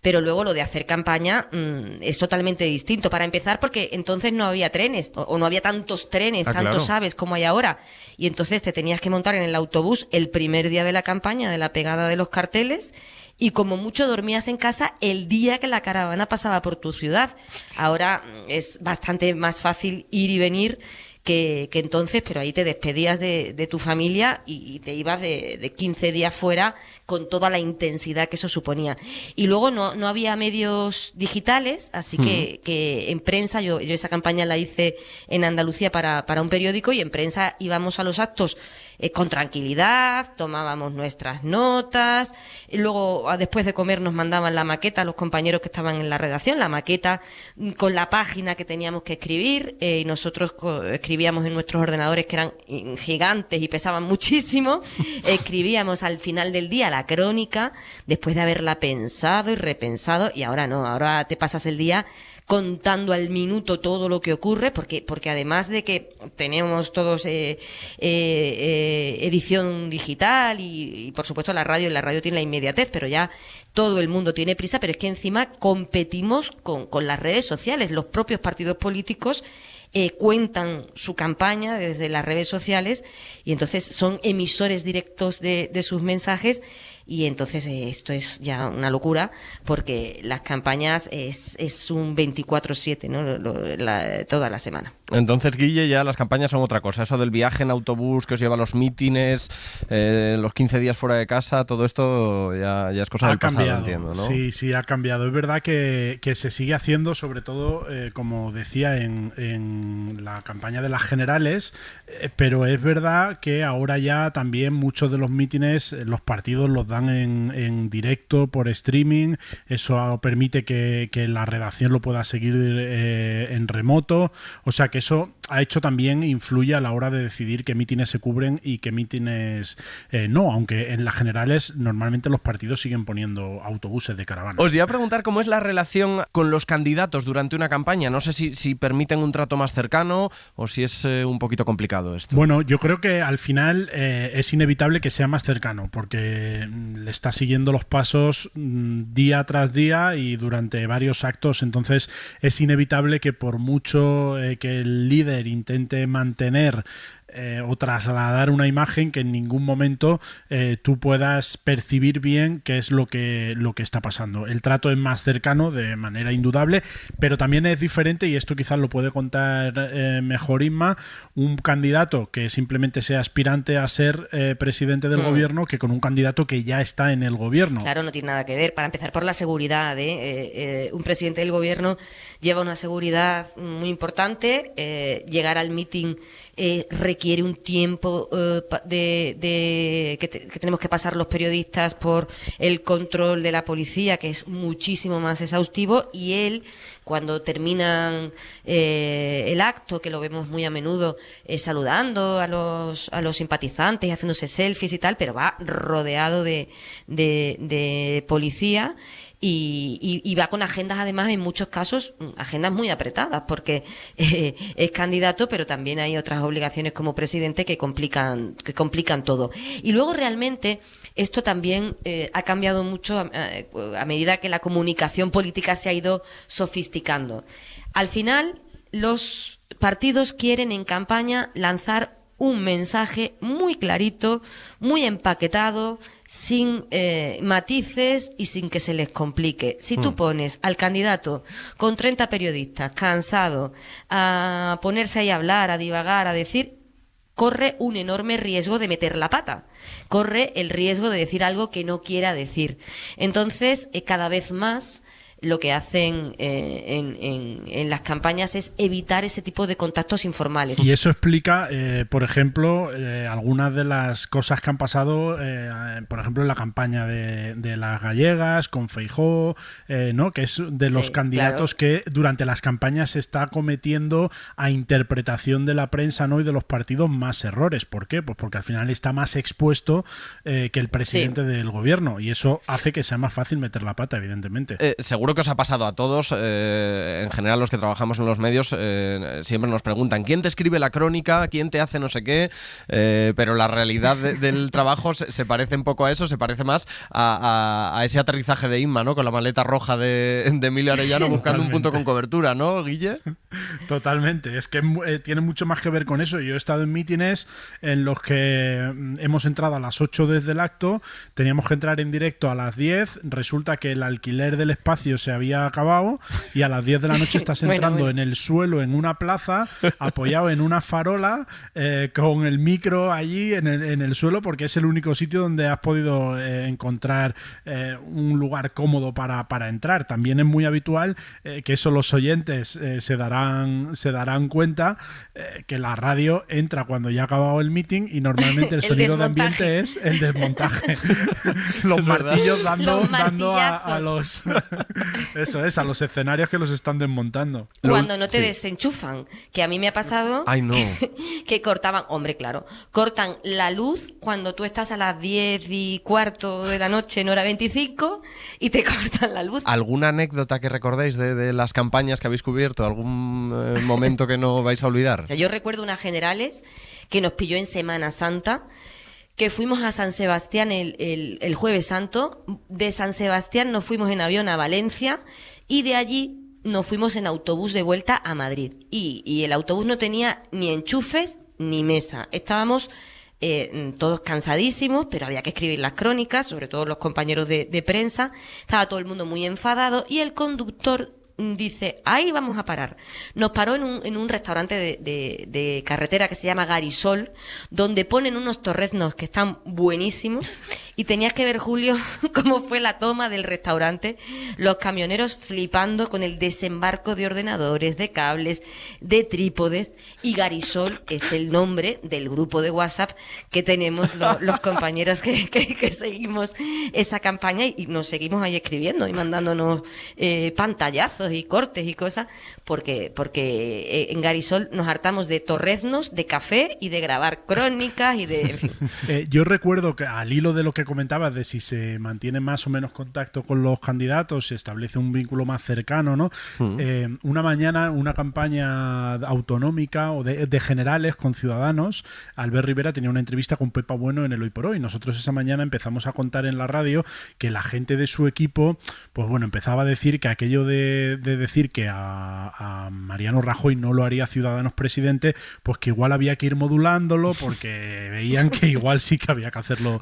Pero luego lo de hacer campaña es totalmente distinto. Para empezar, porque entonces no había trenes, o no había tantos trenes, tantos aves como hay ahora. Y entonces te tenías que montar en el autobús el primer día de la campaña, de la pegada de los carteles, y como mucho dormías en casa el día que la caravana pasaba por tu ciudad. Ahora es bastante más fácil ir y venir que entonces, pero ahí te despedías de tu familia y te ibas de 15 días fuera con toda la intensidad que eso suponía. Y luego no había medios digitales, así que en prensa, yo esa campaña la hice en Andalucía para un periódico, y en prensa íbamos a los actos con tranquilidad, tomábamos nuestras notas, y luego después de comer nos mandaban la maqueta a los compañeros que estaban en la redacción, la maqueta con la página que teníamos que escribir, y nosotros escribíamos en nuestros ordenadores, que eran gigantes y pesaban muchísimo, escribíamos al final del día la crónica, después de haberla pensado y repensado, y ahora no, ahora te pasas el día contando al minuto todo lo que ocurre, porque además de que tenemos todos edición digital y por supuesto la radio tiene la inmediatez, pero ya todo el mundo tiene prisa, pero es que encima competimos con las redes sociales. Los propios partidos políticos cuentan su campaña desde las redes sociales, y entonces son emisores directos de sus mensajes, y entonces esto es ya una locura, porque las campañas es un 24/7, ¿no? Toda la semana. Entonces, Guille, ya las campañas son otra cosa. Eso del viaje en autobús que os lleva a los mítines, los 15 días fuera de casa, todo esto ya es cosa del pasado, entiendo, ¿no? Sí, ha cambiado. Es verdad que se sigue haciendo, sobre todo, como decía, en la campaña de las generales, pero es verdad que ahora ya también muchos de los mítines los partidos los dan en directo por streaming. Eso permite que la redacción lo pueda seguir en remoto. O sea que eso ha hecho también, influye a la hora de decidir qué mítines se cubren y qué mítines no, aunque en las generales normalmente los partidos siguen poniendo autobuses de caravana. Os iba a preguntar cómo es la relación con los candidatos durante una campaña. No sé si permiten un trato más cercano o si es un poquito complicado esto. Bueno, yo creo que al final es inevitable que sea más cercano, porque le está siguiendo los pasos día tras día y durante varios actos. Entonces es inevitable que por mucho que el líder intente mantener o trasladar una imagen, que en ningún momento tú puedas percibir bien qué es lo que está pasando. El trato es más cercano de manera indudable, pero también es diferente, y esto quizás lo puede contar mejor Inma, un candidato que simplemente sea aspirante a ser presidente del gobierno, que con un candidato que ya está en el gobierno. Claro, no tiene nada que ver. Para empezar, por la seguridad, un presidente del gobierno lleva una seguridad muy importante. Llegar al mitin requiere un tiempo que tenemos que pasar los periodistas por el control de la policía, que es muchísimo más exhaustivo, y él, cuando terminan el acto, que lo vemos muy a menudo, saludando a los simpatizantes, haciéndose selfies y tal, pero va rodeado de policía. Y va con agendas, además, en muchos casos, agendas muy apretadas, porque es candidato, pero también hay otras obligaciones como presidente que complican todo. Y luego, realmente, esto también ha cambiado mucho a medida que la comunicación política se ha ido sofisticando. Al final, los partidos quieren en campaña lanzar un mensaje muy clarito, muy empaquetado, sin matices y sin que se les complique. Si tú pones al candidato con 30 periodistas cansado a ponerse ahí a hablar, a divagar, a decir, corre un enorme riesgo de meter la pata. Corre el riesgo de decir algo que no quiera decir. Entonces, cada vez más lo que hacen en las campañas es evitar ese tipo de contactos informales. Y eso explica, por ejemplo, algunas de las cosas que han pasado, por ejemplo, en la campaña de las gallegas, con Feijóo, ¿no? Que es de los candidatos que durante las campañas se está cometiendo a interpretación de la prensa, ¿no? Y de los partidos más errores. ¿Por qué? Pues porque al final está más expuesto que el presidente del gobierno, y eso hace que sea más fácil meter la pata, evidentemente. Seguro que os ha pasado a todos, en general los que trabajamos en los medios siempre nos preguntan ¿quién te escribe la crónica? ¿Quién te hace no sé qué? Pero la realidad del trabajo se parece un poco a eso, se parece más a ese aterrizaje de Inma, ¿no? Con la maleta roja de Emilio Arellano buscando un punto con cobertura, ¿no, Guille? Totalmente, es que tiene mucho más que ver con eso. Yo he estado en mítines en los que hemos entrado a las 8 desde el acto, teníamos que entrar en directo a las 10, resulta que el alquiler del espacio se había acabado y a las 10 de la noche estás entrando en el suelo, en una plaza, apoyado en una farola, con el micro allí en el suelo, porque es el único sitio donde has podido encontrar un lugar cómodo para entrar. También es muy habitual, que eso los oyentes se darán cuenta, que la radio entra cuando ya ha acabado el meeting y normalmente el sonido de ambiente es el desmontaje. Los martillos dando a los... Eso es, a los escenarios que los están desmontando. Cuando no te desenchufan, que a mí me ha pasado. Ay, no. que cortaban, cortan la luz cuando tú estás a las 10:15 de la noche en hora 25 y te cortan la luz. ¿Alguna anécdota que recordéis de las campañas que habéis cubierto? ¿Algún momento que no vais a olvidar? O sea, yo recuerdo unas generales que nos pilló en Semana Santa, que fuimos a San Sebastián el Jueves Santo. De San Sebastián nos fuimos en avión a Valencia y de allí nos fuimos en autobús de vuelta a Madrid. Y el autobús no tenía ni enchufes ni mesa. Estábamos todos cansadísimos, pero había que escribir las crónicas, sobre todo los compañeros de prensa. Estaba todo el mundo muy enfadado y el conductor dice, ahí vamos a parar. Nos paró en un restaurante de carretera que se llama Garisol, donde ponen unos torreznos que están buenísimos, y tenías que ver, Julio, cómo fue la toma del restaurante, los camioneros flipando con el desembarco de ordenadores, de cables, de trípodes, y Garisol es el nombre del grupo de WhatsApp que tenemos los compañeros que seguimos esa campaña, y nos seguimos ahí escribiendo y mandándonos pantallazos y cortes y cosas, porque en Garisol nos hartamos de torreznos, de café y de grabar crónicas y de... En fin. Yo recuerdo que al hilo de lo que comentabas de si se mantiene más o menos contacto con los candidatos, se establece un vínculo más cercano, ¿no? Una mañana, una campaña autonómica o de generales con Ciudadanos, Albert Rivera tenía una entrevista con Pepa Bueno en el Hoy por Hoy. Nosotros esa mañana empezamos a contar en la radio que la gente de su equipo, pues bueno, empezaba a decir que aquello de decir que a Mariano Rajoy no lo haría Ciudadanos presidente, pues que igual había que ir modulándolo porque veían que igual sí que había que hacerlo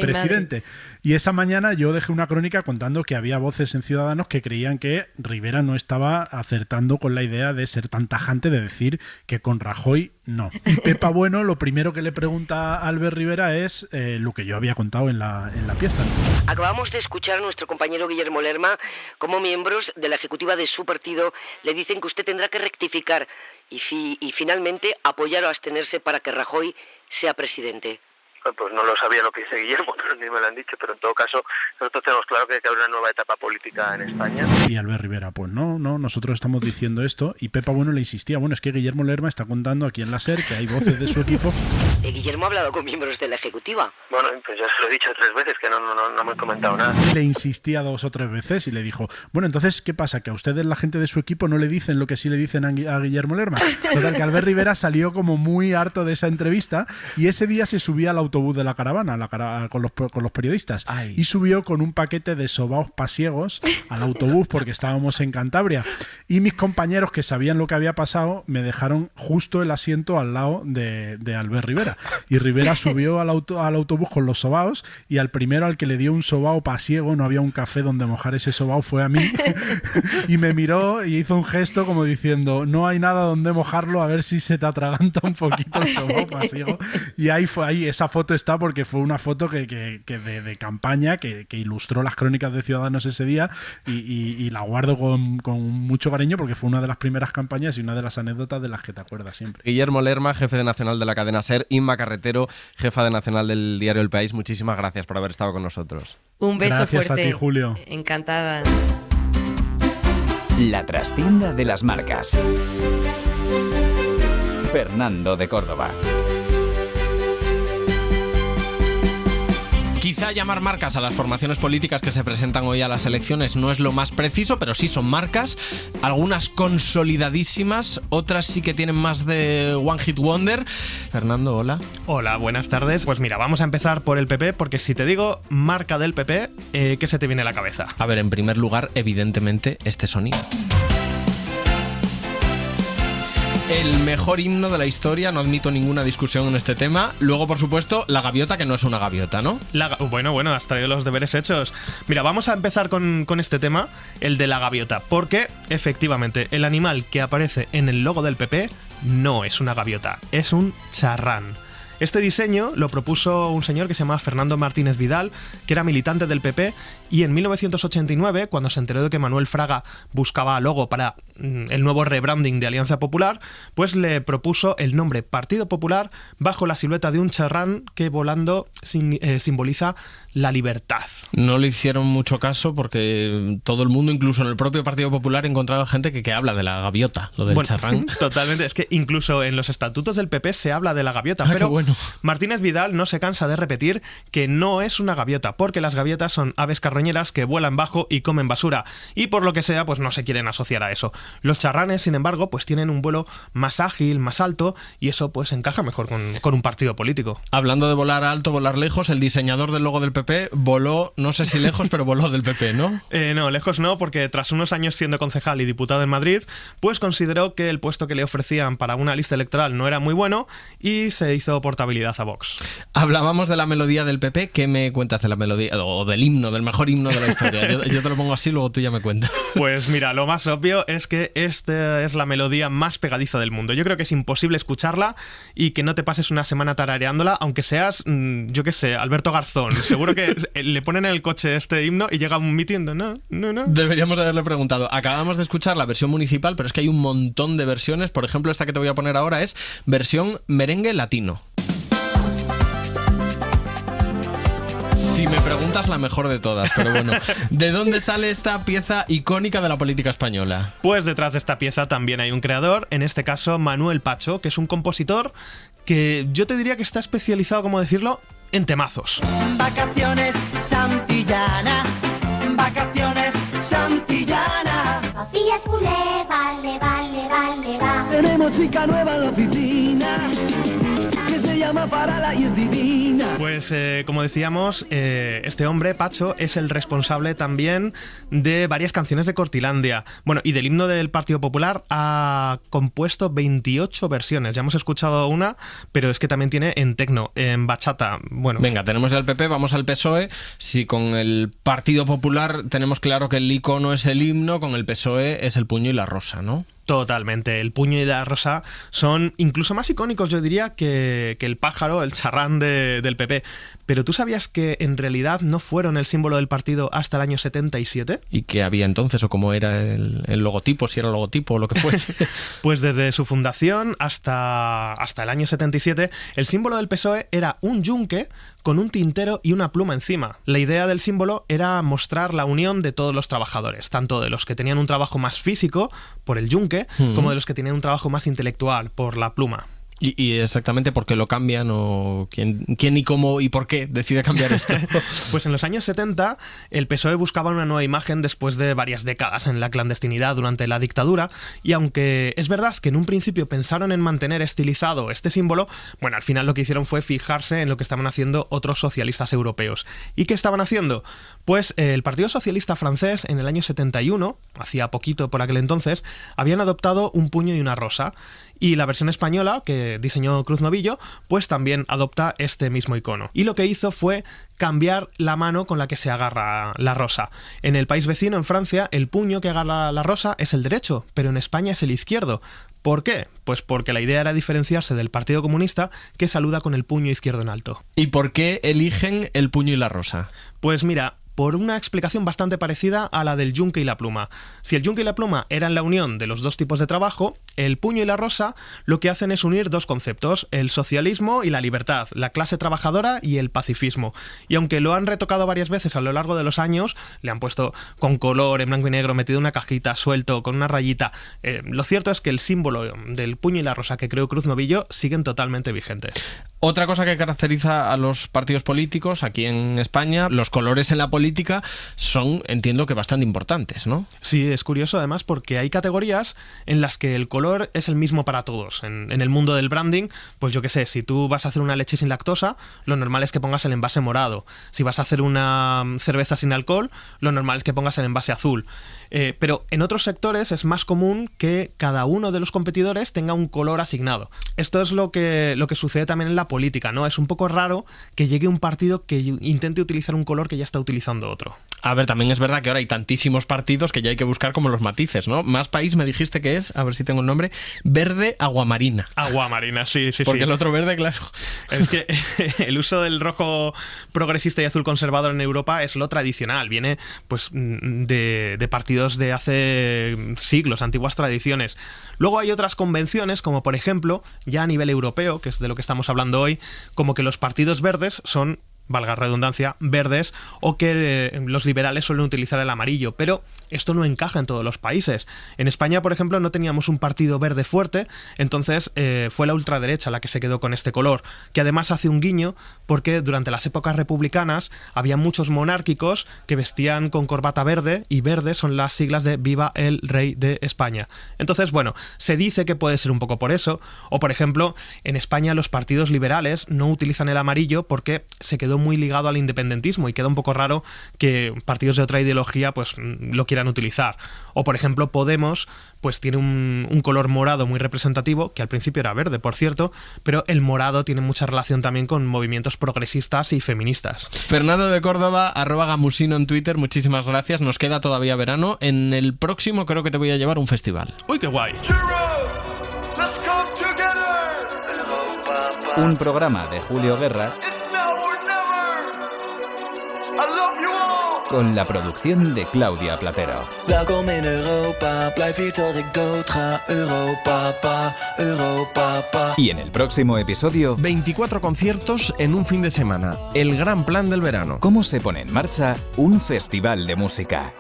presidente. Y esa mañana yo dejé una crónica contando que había voces en Ciudadanos que creían que Rivera no estaba acertando con la idea de ser tan tajante de decir que con Rajoy no. Y Pepa Bueno lo primero que le pregunta a Albert Rivera es lo que yo había contado en la pieza. Acabamos de escuchar a nuestro compañero Guillermo Lerma como miembros de la ejecutiva de su partido le dicen que usted tendrá que rectificar y finalmente apoyar o abstenerse para que Rajoy sea presidente. Pues no lo sabía lo que dice Guillermo, pero ni me lo han dicho, pero en todo caso nosotros tenemos claro que hay que haber una nueva etapa política en España. Y Albert Rivera, pues no, nosotros estamos diciendo esto, y Pepa Bueno le insistía, bueno, es que Guillermo Lerma está contando aquí en la SER que hay voces de su equipo. Guillermo ha hablado con miembros de la ejecutiva. Bueno, pues ya se lo he dicho 3 veces, que no me he comentado nada. Le insistía 2 o 3 veces y le dijo, bueno, entonces, ¿qué pasa? ¿Que a ustedes la gente de su equipo no le dicen lo que sí le dicen a Guillermo Lerma? Total, que Albert Rivera salió como muy harto de esa entrevista y ese día se subía al autobús de la caravana con los periodistas. Ay. Y subió con un paquete de sobaos pasiegos al autobús porque estábamos en Cantabria, y mis compañeros que sabían lo que había pasado me dejaron justo el asiento al lado de Albert Rivera, y Rivera subió al autobús con los sobaos, y al primero al que le dio un sobao pasiego, no había un café donde mojar ese sobao, fue a mí. Y me miró y hizo un gesto como diciendo, no hay nada donde mojarlo, a ver si se te atraganta un poquito el sobao pasiego. Y ahí esa foto está porque fue una foto que de campaña que ilustró las crónicas de Ciudadanos ese día, y la guardo con mucho cariño porque fue una de las primeras campañas y una de las anécdotas de las que te acuerdas siempre. Guillermo Lerma, jefe de nacional de la cadena SER, Inma Carretero, jefa de nacional del diario El País, muchísimas gracias por haber estado con nosotros. Un beso gracias fuerte. A ti, Julio. Encantada. La trastienda de las marcas. Fernando de Córdoba. Quizá llamar marcas a las formaciones políticas que se presentan hoy a las elecciones no es lo más preciso, pero sí son marcas, algunas consolidadísimas, otras sí que tienen más de One Hit Wonder. Fernando, hola. Hola, buenas tardes. Pues mira, vamos a empezar por el PP, porque si te digo marca del PP, ¿qué se te viene a la cabeza? A ver, en primer lugar, evidentemente, este sonido. El mejor himno de la historia, no admito ninguna discusión en este tema. Luego, por supuesto, la gaviota, que no es una gaviota, ¿no? Bueno, has traído los deberes hechos. Mira, vamos a empezar con este tema, el de la gaviota, porque efectivamente el animal que aparece en el logo del PP no es una gaviota, es un charrán. Este diseño lo propuso un señor que se llama Fernando Martínez Vidal, que era militante del PP, y en 1989, cuando se enteró de que Manuel Fraga buscaba logo para el nuevo rebranding de Alianza Popular, pues le propuso el nombre Partido Popular bajo la silueta de un charrán que volando simboliza la libertad. No le hicieron mucho caso porque todo el mundo, incluso en el propio Partido Popular, encontraba gente que habla de la gaviota, lo del charrán. Totalmente, es que incluso en los estatutos del PP se habla de la gaviota, pero bueno. Martínez Vidal no se cansa de repetir que no es una gaviota, porque las gaviotas son aves carroñeras que vuelan bajo y comen basura, y por lo que sea, pues no se quieren asociar a eso. Los charranes, sin embargo, pues tienen un vuelo más ágil, más alto, y eso pues encaja mejor con un partido político. Hablando de volar alto, volar lejos, el diseñador del logo del PP voló, no sé si lejos, pero voló del PP, ¿no? No, lejos no, porque tras unos años siendo concejal y diputado en Madrid, pues consideró que el puesto que le ofrecían para una lista electoral no era muy bueno y se hizo portabilidad a Vox. Hablábamos de la melodía del PP. ¿Qué me cuentas de la melodía? O del himno, del mejor himno de la historia. Yo te lo pongo así, luego tú ya me cuentas. Pues mira, lo más obvio es que esta es la melodía más pegadiza del mundo. Yo creo que es imposible escucharla y que no te pases una semana tarareándola, aunque seas, yo qué sé, Alberto Garzón. Seguro que le ponen en el coche este himno y llega a un mitin de no. Deberíamos de haberle preguntado. Acabamos de escuchar la versión municipal, pero es que hay un montón de versiones. Por ejemplo, esta que te voy a poner ahora es versión merengue latino. Si me preguntas, la mejor de todas, pero bueno. ¿De dónde sale esta pieza icónica de la política española? Pues detrás de esta pieza también hay un creador, en este caso Manuel Pacho, que es un compositor que yo te diría que está especializado, ¿cómo decirlo?, en temazos. Vacaciones Santillana, vacaciones Santillana. Papillas culé, vale, vale, vale, va. Tenemos chica nueva en la oficina, que se llama Farala y es divina. Pues como decíamos, este hombre, Pacho, es el responsable también de varias canciones de Cortilandia. Bueno, y del himno del Partido Popular ha compuesto 28 versiones. Ya hemos escuchado una, pero es que también tiene en tecno, en bachata. Bueno. Venga, tenemos ya el PP, vamos al PSOE. Si con el Partido Popular tenemos claro que el icono es el himno, con el PSOE es el puño y la rosa, ¿no? Totalmente, el puño y la rosa son incluso más icónicos, yo diría, que el pájaro, el charrán del PP. Pero ¿tú sabías que en realidad no fueron el símbolo del partido hasta el año 77? ¿Y qué había entonces o cómo era el logotipo, si era el logotipo o lo que fuese? Pues desde su fundación hasta el año 77, el símbolo del PSOE era un yunque con un tintero y una pluma encima. La idea del símbolo era mostrar la unión de todos los trabajadores, tanto de los que tenían un trabajo más físico, por el yunque, como de los que tenían un trabajo más intelectual, por la pluma. ¿Y exactamente por qué lo cambian o quién y cómo y por qué decide cambiar esto? Pues en los años 70 el PSOE buscaba una nueva imagen después de varias décadas en la clandestinidad durante la dictadura, y aunque es verdad que en un principio pensaron en mantener estilizado este símbolo, bueno, al final lo que hicieron fue fijarse en lo que estaban haciendo otros socialistas europeos. ¿Y qué estaban haciendo? Pues el Partido Socialista francés en el año 71, hacía poquito por aquel entonces, habían adoptado un puño y una rosa. Y la versión española, que diseñó Cruz Novillo, pues también adopta este mismo icono. Y lo que hizo fue cambiar la mano con la que se agarra la rosa. En el país vecino, en Francia, el puño que agarra la rosa es el derecho, pero en España es el izquierdo. ¿Por qué? Pues porque la idea era diferenciarse del Partido Comunista, que saluda con el puño izquierdo en alto. ¿Y por qué eligen el puño y la rosa? Pues mira, por una explicación bastante parecida a la del yunque y la pluma. Si el yunque y la pluma eran la unión de los dos tipos de trabajo, el puño y la rosa lo que hacen es unir dos conceptos, el socialismo y la libertad, la clase trabajadora y el pacifismo. Y aunque lo han retocado varias veces a lo largo de los años, le han puesto con color, en blanco y negro, metido en una cajita, suelto, con una rayita, lo cierto es que el símbolo del puño y la rosa que creó Cruz Novillo siguen totalmente vigentes. Otra cosa que caracteriza a los partidos políticos aquí en España, los colores en la política son, entiendo que bastante importantes, ¿no? Sí, es curioso además porque hay categorías en las que el color es el mismo para todos. En el mundo del branding, pues yo qué sé, si tú vas a hacer una leche sin lactosa, lo normal es que pongas el envase morado. Si vas a hacer una cerveza sin alcohol, lo normal es que pongas el envase azul. Pero en otros sectores es más común que cada uno de los competidores tenga un color asignado. Esto es lo que sucede también en la política, ¿no? Es un poco raro que llegue un partido que intente utilizar un color que ya está utilizando otro. A ver, también es verdad que ahora hay tantísimos partidos que ya hay que buscar como los matices, ¿no? Más País me dijiste que es, a ver si tengo el nombre, verde aguamarina. Aguamarina, sí. Porque el otro verde, claro. Es que el uso del rojo progresista y azul conservador en Europa es lo tradicional. Viene pues de partidos de hace siglos, antiguas tradiciones. Luego hay otras convenciones, como por ejemplo, ya a nivel europeo, que es de lo que estamos hablando hoy, como que los partidos verdes son valga redundancia, verdes, o que los liberales suelen utilizar el amarillo, pero esto no encaja en todos los países. En España, por ejemplo, no teníamos un partido verde fuerte, entonces fue la ultraderecha la que se quedó con este color, que además hace un guiño porque durante las épocas republicanas había muchos monárquicos que vestían con corbata verde, y verde son las siglas de Viva el Rey de España. Entonces, bueno, se dice que puede ser un poco por eso, o por ejemplo, en España los partidos liberales no utilizan el amarillo porque se quedó muy ligado al independentismo y queda un poco raro que partidos de otra ideología pues lo quieran utilizar. O por ejemplo, Podemos pues tiene un color morado muy representativo, que al principio era verde, por cierto, pero el morado tiene mucha relación también con movimientos progresistas y feministas. Fernando de Córdoba, @gamusino en Twitter, muchísimas gracias. Nos queda todavía verano. En el próximo creo que te voy a llevar a un festival. ¡Uy, qué guay! Un programa de Julio Guerra con la producción de Claudia Platero. Welkom in Europa, blijf hier tot ik dood ga. Europa, pa, Europa, pa. Y en el próximo episodio, 24 conciertos en un fin de semana. El gran plan del verano. ¿Cómo se pone en marcha un festival de música?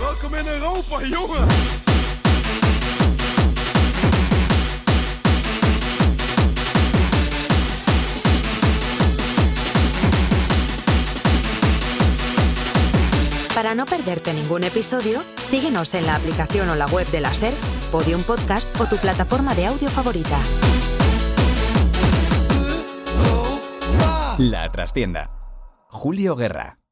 Welkom in Europa, jongen! Para no perderte ningún episodio, síguenos en la aplicación o la web de la SER, Podium Podcast o tu plataforma de audio favorita. La Trastienda. Julio Guerra.